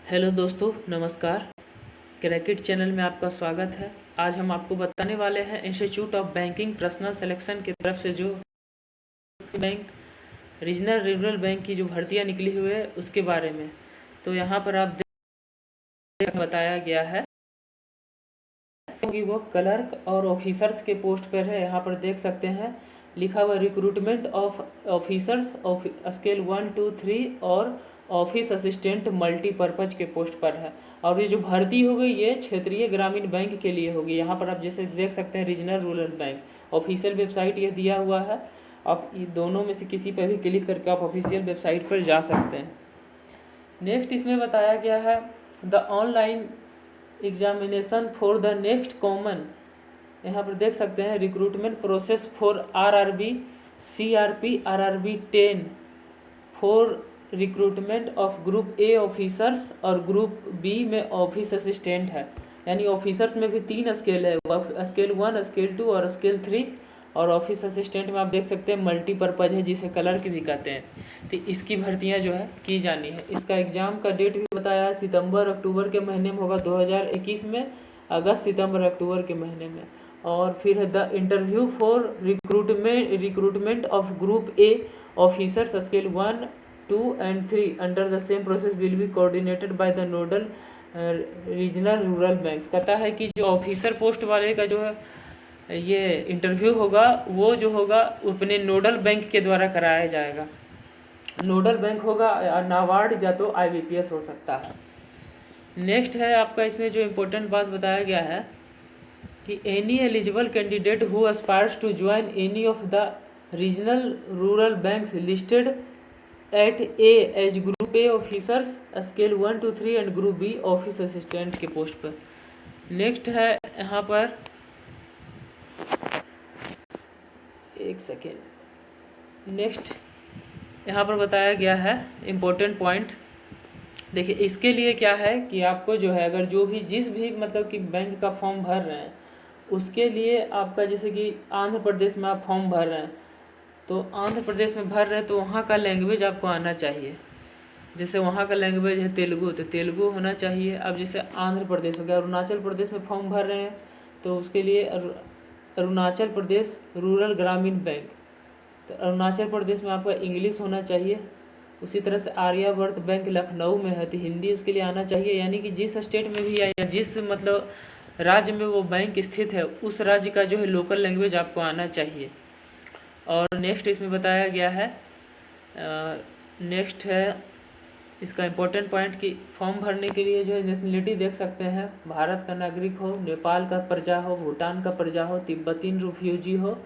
Hello दोस्तों, नमस्कार। क्रैकेट channel में आपका स्वागत है। आज हम आपको बताने वाले हैं institute of banking personal selection की तरफ से जो बैंक रीजनल रूरल बैंक की जो भर्तियां निकली हुई है उसके बारे में। तो यहाँ पर आप बताया गया है कि वो क्लर्क और ऑफिसर्स के पोस्ट पर है। यहाँ पर देख सकते हैं लिखा हुआ recruitment of officers of scale 1, 2, 3 और ऑफिस असिस्टेंट मल्टीपर्पज़ के पोस्ट पर है। और ये जो भर्ती होगी ये क्षेत्रीय ग्रामीण बैंक के लिए होगी। यहाँ पर आप जैसे देख सकते हैं regional rural bank official website ये दिया हुआ है। आप ये दोनों में से किसी पर भी क्लिक करके आप ऑफिशियल वेबसाइट पर जा सकते हैं। नेक्स्ट इसमें बताया गया है the online examination for the next common. यहाँ पर देख सकते हैं recruitment process for RRB, CRP, RRB 10 for recruitment of group A officers और ग्रुप बी में ऑफिस असिस्टेंट है। यानी ऑफिसर्स में भी 3 स्केल है, स्केल 1, स्केल 2 और स्केल 3। और ऑफिस असिस्टेंट में आप देख सकते हैं मल्टीपर्पज़ है जिसे क्लर्क भी कहते हैं। तो इसकी भर्तियां जो है की जानी है। इसका एग्ज़ाम का डेट भी बताया है सितंबर अक्टूबर के महीने में होगा 2021 में, अगस्त सितंबर अक्टूबर के महीने में। और फिर है the interview for recruitment of group A officers scale 1, 2 and 3 under the same process will be coordinated by the nodal regional rural banks. कहता है कि जो ऑफिसर पोस्ट वाले का जो है ये इंटरव्यू होगा वो जो होगा अपने नोडल बैंक के द्वारा कराया जाएगा। नोडल बैंक होगा या नाबार्ड या तो IBPS हो सकता है। नेक्स्ट है आपका इसमें जो इम्पोर्टेंट बात बताया गया है कि any eligible candidate who aspires to join any of the regional rural banks listed at A as group A officers scale 1, 2, 3 and group B office assistant के पोस्ट पर। नेक्स्ट है यहाँ पर एक सेकेंड, नेक्स्ट यहाँ पर बताया गया है इम्पोर्टेंट पॉइंट। देखिए इसके लिए क्या है कि आपको जो है अगर जो भी जिस भी मतलब कि बैंक का फॉर्म भर रहे हैं उसके लिए आपका जैसे कि आंध्र प्रदेश में आप फॉर्म भर रहे हैं तो आंध्र प्रदेश में भर रहे हैं तो वहाँ का लैंग्वेज आपको आना चाहिए। जैसे वहाँ का लैंग्वेज है तेलुगु तो तेलुगु होना चाहिए। अब जैसे आंध्र प्रदेश हो गया, अरुणाचल प्रदेश में फॉर्म भर रहे हैं तो उसके लिए अरुणाचल प्रदेश रूरल ग्रामीण बैंक, तो अरुणाचल प्रदेश में आपका इंग्लिश होना चाहिए। उसी तरह से आर्यावर्त बैंक लखनऊ में है तो हिंदी उसके लिए आना चाहिए। यानी कि जिस स्टेट में भी या जिस मतलब राज्य में वो बैंक स्थित है उस राज्य का जो है लोकल लैंग्वेज आपको आना चाहिए। और नेक्स्ट इसमें बताया गया है नेक्स्ट है इसका इम्पोर्टेंट पॉइंट कि फॉर्म भरने के लिए जो है नेशनलिटी देख सकते हैं भारत का नागरिक हो, नेपाल का प्रजा हो, भूटान का प्रजा हो, तिब्बतीन रिफ्यूजी हो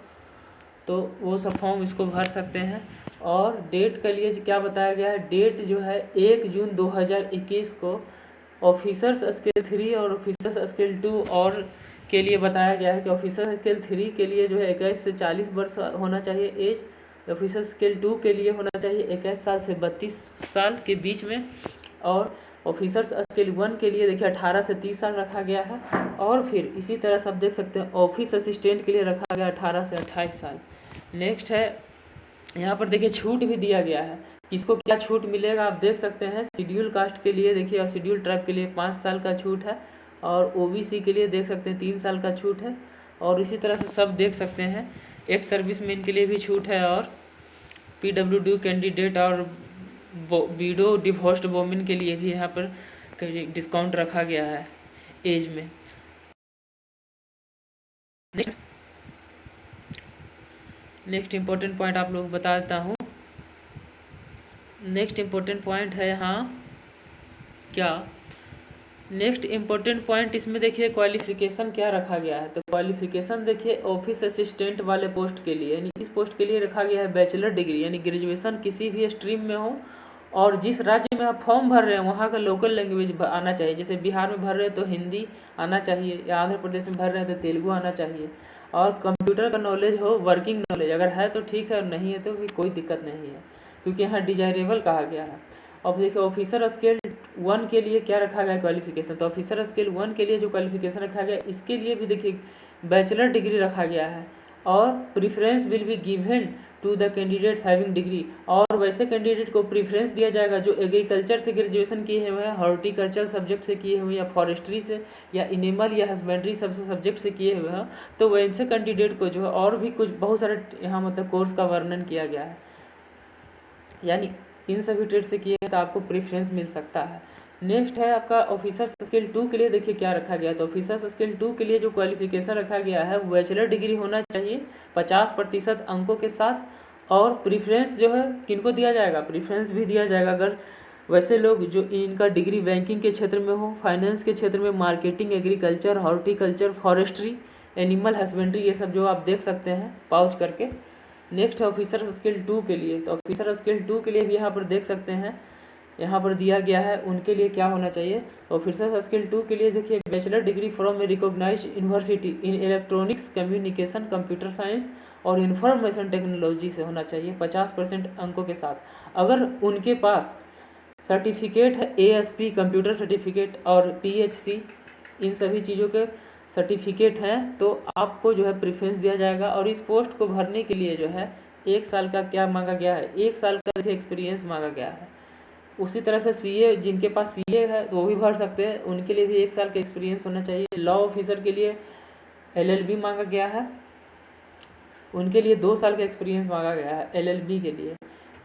तो वो सब फॉर्म इसको भर सकते हैं। और डेट के लिए क्या बताया गया है, डेट जो है 1 जून 2021 को ऑफिसर्स स्केल 3 और ऑफिसर्स स्केल 2 और के लिए बताया गया है कि ऑफिसर स्केल 3 के लिए जो है 21 से 40 वर्ष होना चाहिए एज। ऑफिसर स्केल 2 के लिए होना चाहिए 21 साल से 32 साल के बीच में। और ऑफिसर्स स्केल 1 के लिए देखिए 18 से 30 साल रखा गया है। और फिर इसी तरह से आप देख सकते हैं ऑफिस असिस्टेंट के लिए रखा गया 18 से 28 साल। नेक्स्ट है यहाँ पर देखिए छूट भी दिया गया है, किसको क्या छूट मिलेगा आप देख सकते हैं। शेड्यूल कास्ट के लिए देखिए और शेड्यूल ट्राइब के लिए 5 साल का छूट है और OBC के लिए देख सकते हैं 3 साल का छूट है। और इसी तरह से सब देख सकते हैं एक्स सर्विसमैन के लिए भी छूट है और PWD कैंडिडेट और विडो डिवोर्स्ड वोमेन के लिए भी यहाँ पर डिस्काउंट रखा गया है एज में। नेक्स्ट इम्पोर्टेंट पॉइंट आप लोग बता देता हूँ। नेक्स्ट इम्पोर्टेंट पॉइंट है यहाँ क्या, नेक्स्ट इम्पोर्टेंट पॉइंट इसमें देखिए क्वालिफिकेशन क्या रखा गया है। तो क्वालिफिकेशन देखिए ऑफिस असिस्टेंट वाले पोस्ट के लिए यानी इस पोस्ट के लिए रखा गया है बैचलर डिग्री यानी ग्रेजुएशन किसी भी स्ट्रीम में हो और जिस राज्य में आप फॉर्म भर रहे हैं वहाँ का लोकल लैंग्वेज आना चाहिए। जैसे बिहार में भर रहे हैं तो हिंदी आना चाहिए या आंध्र प्रदेश में भर रहे हैं तो तेलुगु आना चाहिए। और कंप्यूटर का नॉलेज हो, वर्किंग नॉलेज अगर है तो ठीक है और नहीं है तो भी कोई दिक्कत नहीं है क्योंकि यहाँ डिजायरेबल कहा गया है। अब देखिए ऑफिसर स्केल 1 के लिए क्या रखा गया क्वालिफिकेशन, तो ऑफिसर स्केल 1 के लिए जो क्वालिफिकेशन रखा गया इसके लिए भी देखिए बैचलर डिग्री रखा गया है। और preference will be given to the candidates having degree, और वैसे कैंडिडेट को प्रीफरेंस दिया जाएगा जो एग्रीकल्चर से ग्रेजुएशन किए हुए हैं, हॉर्टिकल्चर सब्जेक्ट से किए हुए, या फॉरेस्ट्री से, या एनिमल या हस्बेंड्री सब सब्जेक्ट से किए हुए हैं, तो वैसे कैंडिडेट को जो है और भी कुछ बहुत सारे यहाँ मतलब कोर्स का वर्णन किया गया है, यानी इन सभी ट्रेड से किए हैं तो आपको प्रीफरेंस मिल सकता है। नेक्स्ट है आपका ऑफिसर्स स्किल 2 के लिए, देखिए क्या रखा गया है। तो ऑफिसर्स स्किल 2 के लिए जो क्वालिफिकेशन रखा गया है वो बैचलर डिग्री होना चाहिए 50% अंकों के साथ, और प्रीफरेंस जो है किनको दिया जाएगा, प्रीफरेंस भी दिया जाएगा अगर वैसे लोग जो इनका डिग्री बैंकिंग के क्षेत्र में हो, फाइनेंस के क्षेत्र में, marketing, agriculture, horticulture, forestry, animal husbandry, ये सब जो आप देख सकते हैं पाउच करके। नेक्स्ट है ऑफिसर स्किल 2 के लिए। तो ऑफिसर स्किल 2 के लिए भी यहाँ पर देख सकते हैं, यहाँ पर दिया गया है उनके लिए क्या होना चाहिए। ऑफिसर स्किल 2 के लिए देखिए bachelor degree from a recognised university in electronics communication, computer science और इंफॉर्मेशन टेक्नोलॉजी से होना चाहिए 50% अंकों के साथ। अगर उनके पास सर्टिफिकेट है ASP कंप्यूटर सर्टिफिकेट और PHC, इन सभी चीज़ों के सर्टिफिकेट हैं, तो आपको जो है प्रेफरेंस दिया जाएगा। और इस पोस्ट को भरने के लिए जो है 1 साल का क्या मांगा गया है, 1 साल का एक्सपीरियंस मांगा गया है। उसी तरह से CA, जिनके पास CA है तो वो भी भर सकते हैं, उनके लिए भी 1 साल का एक्सपीरियंस होना चाहिए। लॉ ऑफिसर के लिए LLB मांगा गया है, उनके लिए 2 साल का एक्सपीरियंस मांगा गया है LLB के लिए।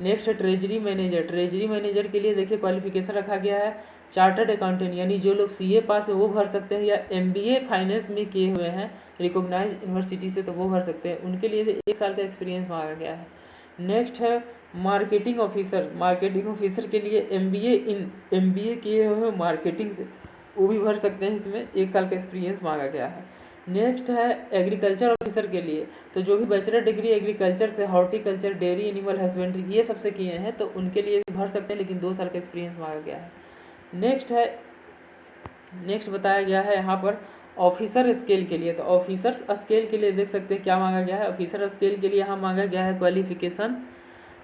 नेक्स्ट है ट्रेजरी मैनेजर। ट्रेजरी मैनेजर के लिए देखिए क्वालिफिकेशन रखा गया है चार्टर्ड अकाउंटेंट, यानी जो लोग CA पास है वो भर सकते हैं, या MBA फाइनेंस में किए हुए हैं रिकॉग्नाइज्ड यूनिवर्सिटी से तो वो भर सकते हैं, उनके लिए भी 1 साल का एक्सपीरियंस मांगा गया है। नेक्स्ट है मार्केटिंग ऑफिसर। मार्केटिंग ऑफिसर के लिए MBA किए हुए मार्केटिंग से वो भी भर सकते हैं, इसमें 1 साल का एक्सपीरियंस मांगा गया है। नेक्स्ट है एग्रीकल्चर ऑफिसर के लिए, तो जो भी बैचलर डिग्री एग्रीकल्चर से, हॉर्टिकल्चर, डेयरी, एनिमल हस्बेंड्री ये सबसे किए हैं तो उनके लिए भी भर सकते हैं, लेकिन 2 साल का एक्सपीरियंस मांगा गया है। नेक्स्ट बताया गया है यहाँ पर ऑफिसर स्केल के लिए। तो ऑफिसर्स स्केल के लिए देख सकते हैं क्या मांगा गया है। ऑफिसर स्केल के लिए यहाँ मांगा गया है क्वालिफिकेशन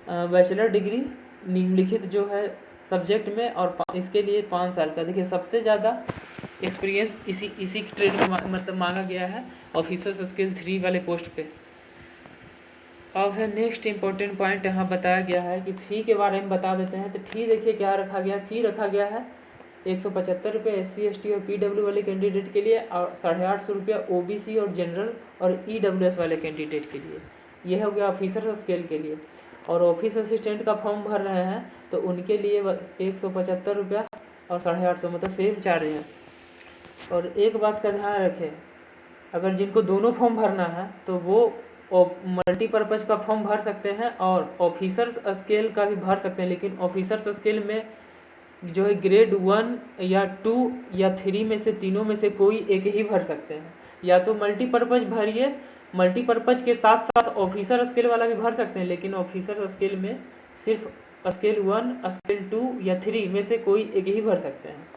बैचलर डिग्री निम्नलिखित जो है सब्जेक्ट में, और इसके लिए 5 साल का। देखिए सबसे ज़्यादा एक्सपीरियंस इसी ट्रेड में मतलब मांगा गया है ऑफिसर्स स्किल 3 वाले पोस्ट पे। अब है नेक्स्ट इंपॉर्टेंट पॉइंट यहाँ बताया गया है कि फ़ी के बारे में बता देते हैं। तो फ़ी देखिए क्या रखा गया, फ़ी रखा गया है 175 रुपये SC ST और PW वाले कैंडिडेट के लिए, और 850 रुपया OBC और जनरल और EWS वाले कैंडिडेट के लिए। यह हो गया ऑफिसर स्केल के लिए। और ऑफिस असिस्टेंट का फॉर्म भर रहे हैं तो उनके लिए 175 रुपया और 850, मतलब सेम चार्ज है। और एक बात का ध्यान रखें, अगर जिनको दोनों फॉर्म भरना है तो वो मल्टीपर्पज़ का फॉर्म भर सकते हैं और ऑफिसर्स स्केल का भी भर सकते हैं, लेकिन ऑफिसर्स स्केल में जो है ग्रेड 1 या 2 या 3 में से तीनों में से कोई एक ही भर सकते हैं। या तो मल्टीपर्पज़ भरिए, मल्टीपर्पज़ के साथ साथ ऑफिसर स्केल वाला भी भर सकते हैं, लेकिन ऑफिसर स्केल में सिर्फ स्केल 1, स्केल 2 या 3 में से कोई एक ही भर सकते हैं।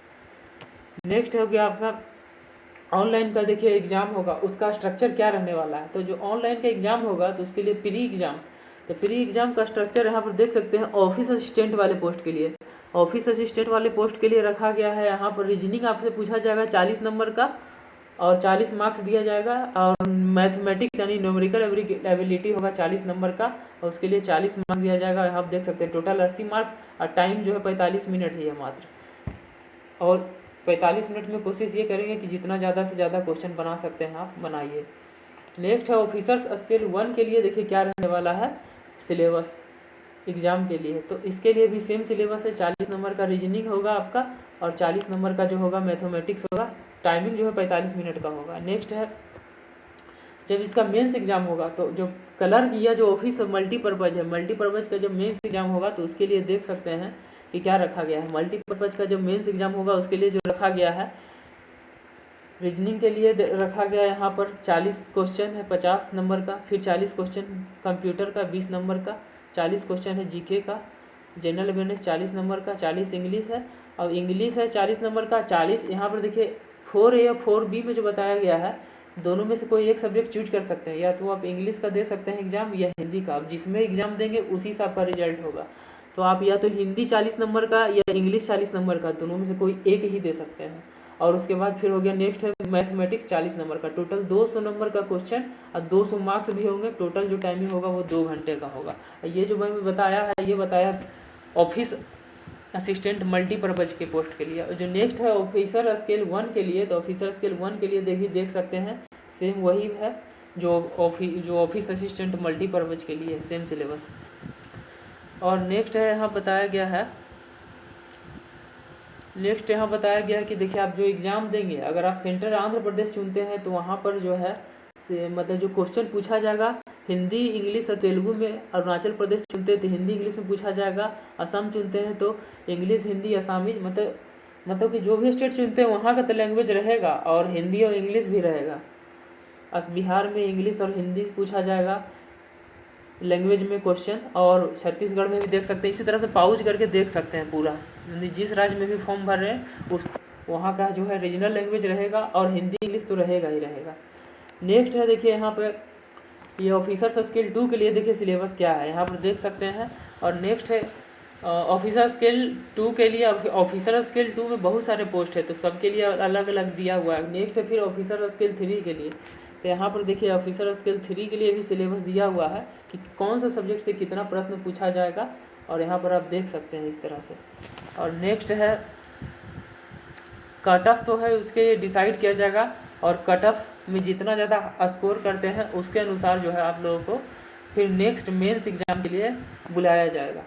नेक्स्ट हो गया आपका ऑनलाइन का। देखिए एग्ज़ाम होगा, उसका स्ट्रक्चर क्या रहने वाला है। तो जो ऑनलाइन का एग्ज़ाम होगा तो उसके लिए प्री एग्ज़ाम, तो प्री एग्ज़ाम का स्ट्रक्चर यहाँ पर देख सकते हैं। ऑफिस असिस्टेंट वाले पोस्ट के लिए, ऑफिस असिस्टेंट वाले पोस्ट के लिए रखा गया है यहाँ पर रीजनिंग आपसे पूछा जाएगा 40 नंबर का और 40 मार्क्स दिया जाएगा, और मैथमेटिक्स यानी न्यूमेरिकल एबिलिटी होगा 40 नंबर का और उसके लिए 40 मार्क्स दिया जाएगा। आप देख सकते हैं टोटल 80 मार्क्स, और टाइम जो है 45 मिनट ही है मात्र। और 45 मिनट में कोशिश ये करेंगे कि जितना ज़्यादा से ज़्यादा क्वेश्चन बना सकते हैं आप बनाइए। नेक्स्ट है ऑफिसर्स स्केल 1 के लिए। देखिए क्या रहने वाला है सिलेबस एग्ज़ाम के लिए। तो इसके लिए भी सेम सिलेबस है, 40 नंबर का रीजनिंग होगा आपका और 40 नंबर का जो होगा मैथमेटिक्स होगा। टाइमिंग जो है 45 मिनट का होगा। नेक्स्ट है जब इसका मेंस एग्जाम होगा तो जो क्लर्क या जो ऑफिस मल्टीपर्पज़ है, मल्टीपर्पज़ का जब मेंस एग्जाम होगा तो उसके लिए देख सकते हैं कि क्या रखा गया है। मल्टीपर्पज़ का जब मेंस एग्जाम होगा उसके लिए जो रखा गया है रीजनिंग के लिए रखा गया यहाँ पर 40 क्वेश्चन है 50 नंबर का, फिर 40 क्वेश्चन कंप्यूटर का 20 नंबर का, 40 क्वेश्चन है जीके का, जनरल अवेयरनेस 40 नंबर का, 40 इंग्लिश है और इंग्लिश है 40 नंबर का। 40 यहाँ पर देखिए 4A या 4B में जो बताया गया है दोनों में से कोई एक सब्जेक्ट चूज कर सकते हैं, या तो आप इंग्लिश का दे सकते हैं एग्जाम या हिंदी का। आप जिसमें एग्जाम देंगे उसी से आपका रिजल्ट होगा। तो आप या तो हिंदी 40 नंबर का या इंग्लिश 40 नंबर का, दोनों में से कोई एक ही दे सकते हैं। और उसके बाद फिर हो गया नेक्स्ट है मैथमेटिक्स 40 नंबर का, टोटल 200 नंबर का क्वेश्चन और 200 मार्क्स भी होंगे। टोटल जो टाइमिंग होगा वो 2 घंटे का होगा। ये जो मैंने बताया है ये बताया ऑफिस असिस्टेंट मल्टीपर्पज़ के पोस्ट के लिए। जो नेक्स्ट है ऑफिसर स्केल 1 के लिए, तो ऑफिसर स्केल 1 के लिए देखिए देख सकते हैं सेम वही है जो ऑफिस असिस्टेंट मल्टीपर्पज़ के लिए सेम सिलेबस। और नेक्स्ट है यहाँ बताया गया है कि देखिए आप जो एग्ज़ाम देंगे, अगर आप सेंट्रल आंध्र प्रदेश चुनते हैं तो वहाँ पर जो है मतलब जो क्वेश्चन पूछा जाएगा हिंदी, इंग्लिश और तेलुगु में। अरुणाचल प्रदेश चुनते हैं तो हिंदी इंग्लिश में पूछा जाएगा। असम चुनते हैं तो इंग्लिश हिंदी असामीज, मतलब कि जो भी स्टेट चुनते हैं वहाँ का तो लैंग्वेज रहेगा और हिंदी और इंग्लिश भी रहेगा। बिहार में इंग्लिश और हिंदी पूछा जाएगा लैंग्वेज में क्वेश्चन, और छत्तीसगढ़ में भी देख सकते हैं। इसी तरह से पाउच करके देख सकते हैं पूरा, जिस राज्य में भी फॉर्म भर रहे हैं उस वहाँ का जो है रीजनल लैंग्वेज रहेगा और हिंदी इंग्लिश तो रहेगा ही रहेगा। नेक्स्ट है देखिए यहाँ पर ये ऑफिसर्स स्केल 2 के लिए देखिए सिलेबस क्या है, यहाँ पर देख सकते हैं। और नेक्स्ट है ऑफिसर स्केल 2 के लिए। ऑफिसर स्केल 2 में बहुत सारे पोस्ट है तो सबके लिए अलग अलग दिया हुआ है। नेक्स्ट है फिर ऑफिसर स्केल 3 के लिए, तो यहाँ पर देखिए ऑफिसर स्केल 3 के लिए भी सिलेबस दिया हुआ है कि कौन सा सब्जेक्ट से कितना प्रश्न पूछा जाएगा, और यहाँ पर आप देख सकते हैं इस तरह से। और नेक्स्ट है कट ऑफ तो है उसके डिसाइड किया जाएगा, और कट ऑफ में जितना ज़्यादा स्कोर करते हैं उसके अनुसार जो है आप लोगों को फिर नेक्स्ट मेंस एग्ज़ाम के लिए बुलाया जाएगा।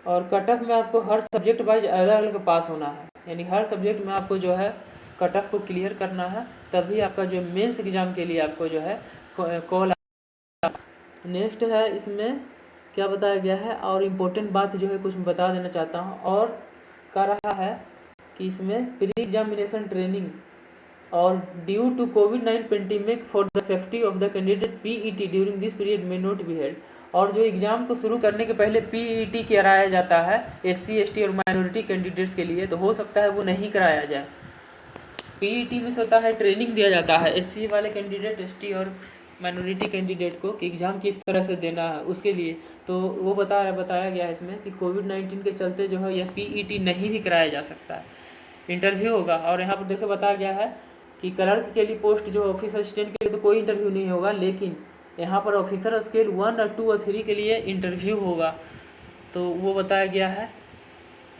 और कट ऑफ में आपको हर सब्जेक्ट वाइज अलग अलग पास होना है, यानी हर सब्जेक्ट में आपको जो है कट ऑफ को क्लियर करना है, तभी आपका जो मेंस एग्ज़ाम के लिए आपको जो है कॉल। नेक्स्ट है इसमें क्या बताया गया है, और इम्पोर्टेंट बात जो है कुछ बता देना चाहता हूँ, और कह रहा है कि इसमें प्री एग्जामिनेशन ट्रेनिंग और ड्यू टू कोविड-19 pandemic for the safety of the candidate PET during this period may not be held. और जो एग्ज़ाम को शुरू करने के पहले पीईटी कराया जाता है एससी, एसटी और माइनॉरिटी कैंडिडेट्स के लिए, तो हो सकता है वो नहीं कराया जाए। पीईटी में होता है ट्रेनिंग दिया जाता है एससी वाले कैंडिडेट, एसटी और माइनॉरिटी कैंडिडेट को कि एग्ज़ाम किस तरह से देना है उसके लिए। तो वो बताया गया है इसमें कि कोविड-19 के चलते जो है यह पीईटी नहीं भी कराया जा सकता है, इंटरव्यू होगा। और यहाँ पर देखो बताया गया है कि क्लर्क के लिए पोस्ट जो ऑफिस असिस्टेंट के लिए तो कोई इंटरव्यू नहीं होगा, लेकिन यहाँ पर ऑफिसर स्केल 1 और 2 और 3 के लिए इंटरव्यू होगा, तो वो बताया गया है।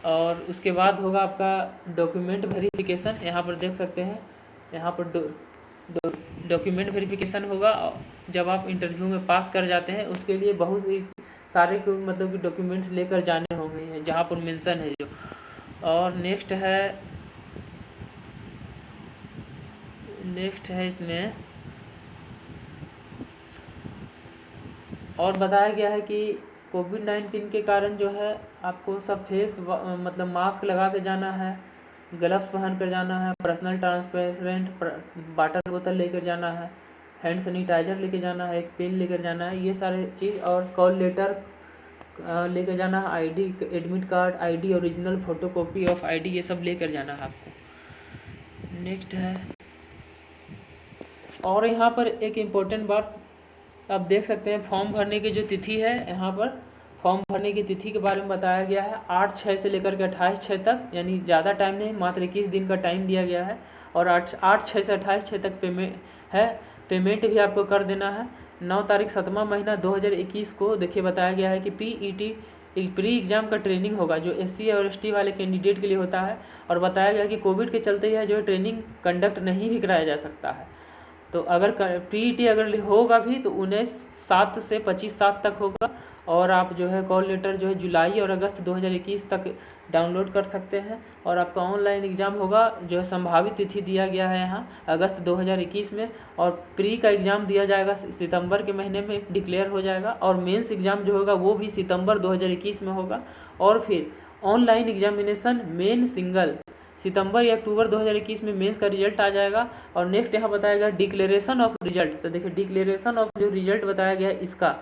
और उसके बाद होगा आपका डॉक्यूमेंट वेरिफिकेशन, यहाँ पर देख सकते हैं, यहाँ पर डॉक्यूमेंट वेरिफिकेशन होगा जब आप इंटरव्यू में पास कर जाते हैं। उसके लिए बहुत ही सारे मतलब कि डॉक्यूमेंट्स लेकर जाने होंगे जहाँ पर मेंशन है जो। और नेक्स्ट है इसमें और बताया गया है कि कोविड-19 के कारण जो है आपको सब फेस मतलब मास्क लगा के जाना है, ग्लव्स पहन कर जाना है, पर्सनल ट्रांसपेरेंट वाटर बोतल लेकर जाना है, हैंड सैनिटाइजर लेकर जाना है, एक पेन लेकर जाना है, ये सारे चीज़। और कॉल लेटर लेकर जाना है, ID, admit card, ID, original photocopy of ID, ये सब लेकर जाना है आपको। नेक्स्ट है, और यहाँ पर एक इम्पोर्टेंट बात आप देख सकते हैं, फॉर्म भरने की जो तिथि है, यहाँ पर फॉर्म भरने की तिथि के बारे में बताया गया है 8/6 से लेकर के 28/6 तक, यानी ज़्यादा टाइम नहीं, मात्र 21 दिन का टाइम दिया गया है। और 8/6 से 28/6 तक पेमेंट भी आपको कर देना है। 9 तारीख 7वां महीना 2021 को देखिए बताया गया है कि पीईटी प्री एग्ज़ाम का ट्रेनिंग होगा जो एससी और एसटी वाले कैंडिडेट के लिए होता है। और बताया गया कि कोविड के चलते यह जो ट्रेनिंग कंडक्ट नहीं भी कराया जा सकता है। तो अगर पीईटी अगर होगा भी तो 19/7 से 25/7 तक होगा। और आप जो है कॉल लेटर जो है जुलाई और अगस्त 2021 तक डाउनलोड कर सकते हैं। और आपका ऑनलाइन एग्ज़ाम होगा जो है संभावित तिथि दिया गया है यहाँ अगस्त 2021 में। और प्री का एग्ज़ाम दिया जाएगा सितंबर के महीने में डिक्लेयर हो जाएगा। और मेंस एग्ज़ाम जो होगा वो भी सितंबर 2021 में होगा। और फिर ऑनलाइन एग्जामिनेशन मेन सिंगल सितंबर या अक्टूबर 2021 में मेंस का रिजल्ट आ जाएगा। और नेक्स्ट यहाँ बताया गया डिक्लेरेशन ऑफ रिजल्ट। तो देखिए डिक्लेरेशन ऑफ जो रिजल्ट बताया गया इसका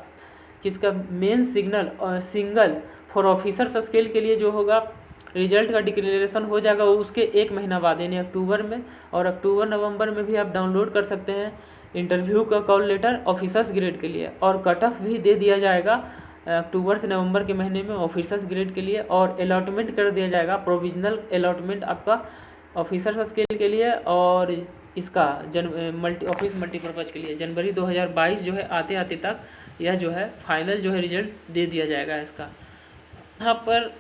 किसका men single for officers scale के लिए जो होगा रिजल्ट का डिक्लेरेशन हो जाएगा वो उसके 1 महीना बाद यानी अक्टूबर में। और अक्टूबर नवंबर में भी आप डाउनलोड कर सकते हैं इंटरव्यू का कॉल लेटर ऑफिसर्स ग्रेड के लिए। और कट ऑफ भी दे दिया जाएगा अक्टूबर से नवंबर के महीने में ऑफिसर्स ग्रेड के लिए। और अलॉटमेंट कर दिया जाएगा, प्रोविजनल अलॉटमेंट आपका ऑफिसर्स स्केल के लिए और इसका ऑफिस मल्टीपर्पज़ के लिए जनवरी 2022 जो है आते आते तक यह जो है फाइनल जो है रिजल्ट दे दिया जाएगा इसका। यहाँ पर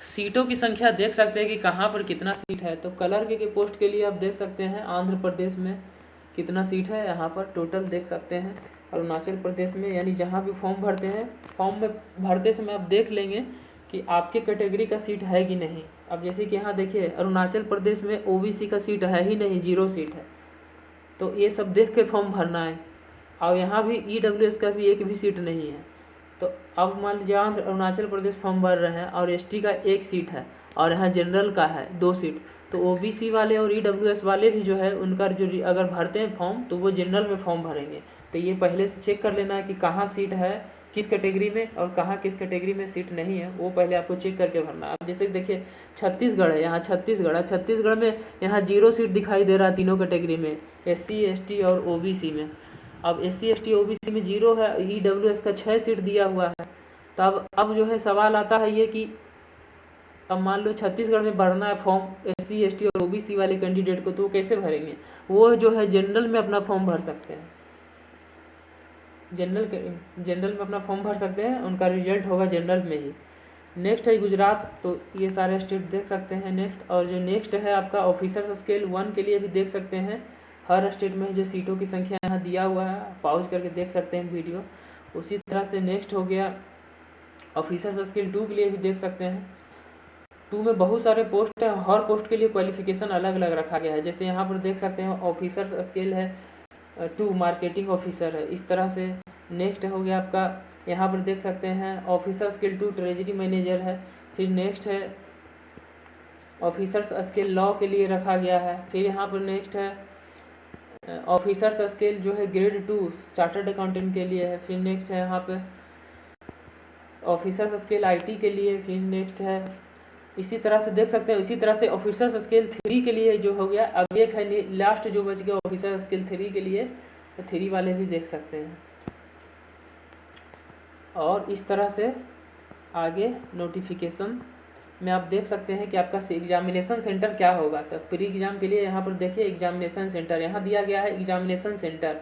सीटों की संख्या देख सकते हैं कि कहाँ पर कितना सीट है। तो क्लर्क के पोस्ट के लिए आप देख सकते हैं आंध्र प्रदेश में कितना सीट है, यहाँ पर टोटल देख सकते हैं। अरुणाचल प्रदेश में, यानी जहाँ भी फॉर्म भरते हैं, फॉर्म में भरते समय आप देख लेंगे कि आपके कैटेगरी का सीट है कि नहीं। अब जैसे कि यहाँ देखिए अरुणाचल प्रदेश में ओबीसी का सीट है ही नहीं, 0 सीट है। तो ये सब देख के फॉर्म भरना है। और यहाँ भी ईडब्ल्यूएस का भी एक भी सीट नहीं है। तो अब मान लीजिए अरुणाचल प्रदेश फॉर्म भर रहे हैं और एसटी का 1 सीट है और यहाँ जनरल का है 2 सीट। तो ओबीसी वाले और ईडब्ल्यूएस वाले भी जो है उनका जो अगर भरते हैं फॉर्म तो वो जनरल में फॉर्म भरेंगे। तो ये पहले से चेक कर लेना है कि कहाँ सीट है किस कैटेगरी में और कहाँ किस कैटेगरी में सीट नहीं है, वो पहले आपको चेक करके भरना है। अब जैसे देखिए छत्तीसगढ़ है, यहाँ छत्तीसगढ़ है, छत्तीसगढ़ में यहाँ 0 सीट दिखाई दे रहा है तीनों कैटेगरी में, SC ST और OBC में। अब SC ST OBC में 0 है, ईडब्ल्यूएस का 6 सीट दिया हुआ है। तो अब जो है सवाल आता है ये कि अब मान लो छत्तीसगढ़ में भरना है फॉर्म SC ST और OBC वाले कैंडिडेट को, तो वो कैसे भरेंगे? वो जो है जनरल में अपना फॉर्म भर सकते हैं, जनरल में अपना फॉर्म भर सकते हैं, उनका रिजल्ट होगा जनरल में ही। नेक्स्ट है गुजरात, तो ये सारे स्टेट देख सकते हैं नेक्स्ट। और जो नेक्स्ट है आपका ऑफिसर्स स्केल 1 के लिए भी देख सकते हैं, हर स्टेट में जो सीटों की संख्या यहाँ दिया हुआ है, पॉज करके देख सकते हैं वीडियो। उसी तरह से नेक्स्ट हो गया ऑफिसर्स स्केल 2 के लिए भी देख सकते हैं। 2 में बहुत सारे पोस्ट हैं, हर पोस्ट के लिए क्वालिफिकेशन अलग अलग रखा गया है। जैसे यहाँ पर देख सकते हैं ऑफिसर्स स्केल है 2 मार्केटिंग ऑफिसर है, इस तरह से। नेक्स्ट हो गया आपका, यहाँ पर देख सकते हैं ऑफिसर स्केल 2 ट्रेजरी मैनेजर है। फिर नेक्स्ट है ऑफिसर्स स्केल लॉ के लिए रखा गया है। फिर यहाँ पर नेक्स्ट है ऑफिसर्स स्केल जो है ग्रेड 2 चार्टर्ड अकाउंटेंट के लिए है। फिर नेक्स्ट है यहाँ पे ऑफिसर्स स्केल IT के लिए। फिर नेक्स्ट है इसी तरह से देख सकते हैं। इसी तरह से ऑफिसर्स स्केल 3 के लिए जो हो गया, अब एक है लास्ट जो बच गया ऑफिसर स्केल 3 के लिए, तो 3 वाले भी देख सकते हैं। और इस तरह से आगे नोटिफिकेशन में आप देख सकते हैं कि आपका एग्जामिनेशन सेंटर क्या होगा। तो प्री एग्ज़ाम के लिए यहाँ पर देखिए एग्जामिनेशन सेंटर यहाँ दिया गया है। एग्जामिनेशन सेंटर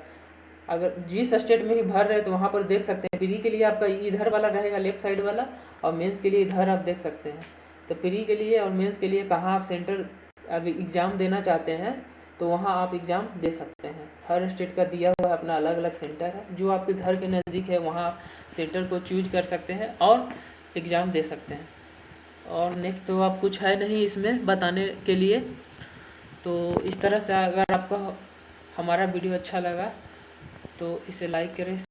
अगर जिस स्टेट में ही भर रहे हैं तो वहाँ पर देख सकते हैं। प्री के लिए आपका इधर वाला रहेगा, लेफ्ट साइड वाला, और मेंस के लिए इधर आप देख सकते हैं। तो प्री के लिए और मेंस के लिए कहाँ आप सेंटर अभी एग्ज़ाम देना चाहते हैं तो वहाँ आप एग्ज़ाम दे सकते हैं। हर स्टेट का दिया हुआ अपना अलग अलग सेंटर है, जो आपके घर के नज़दीक है वहाँ सेंटर को चूज कर सकते हैं और एग्ज़ाम दे सकते हैं। और नेक्स्ट तो आप कुछ है नहीं इसमें बताने के लिए। तो इस तरह से अगर आपको हमारा वीडियो अच्छा लगा तो इसे लाइक करें।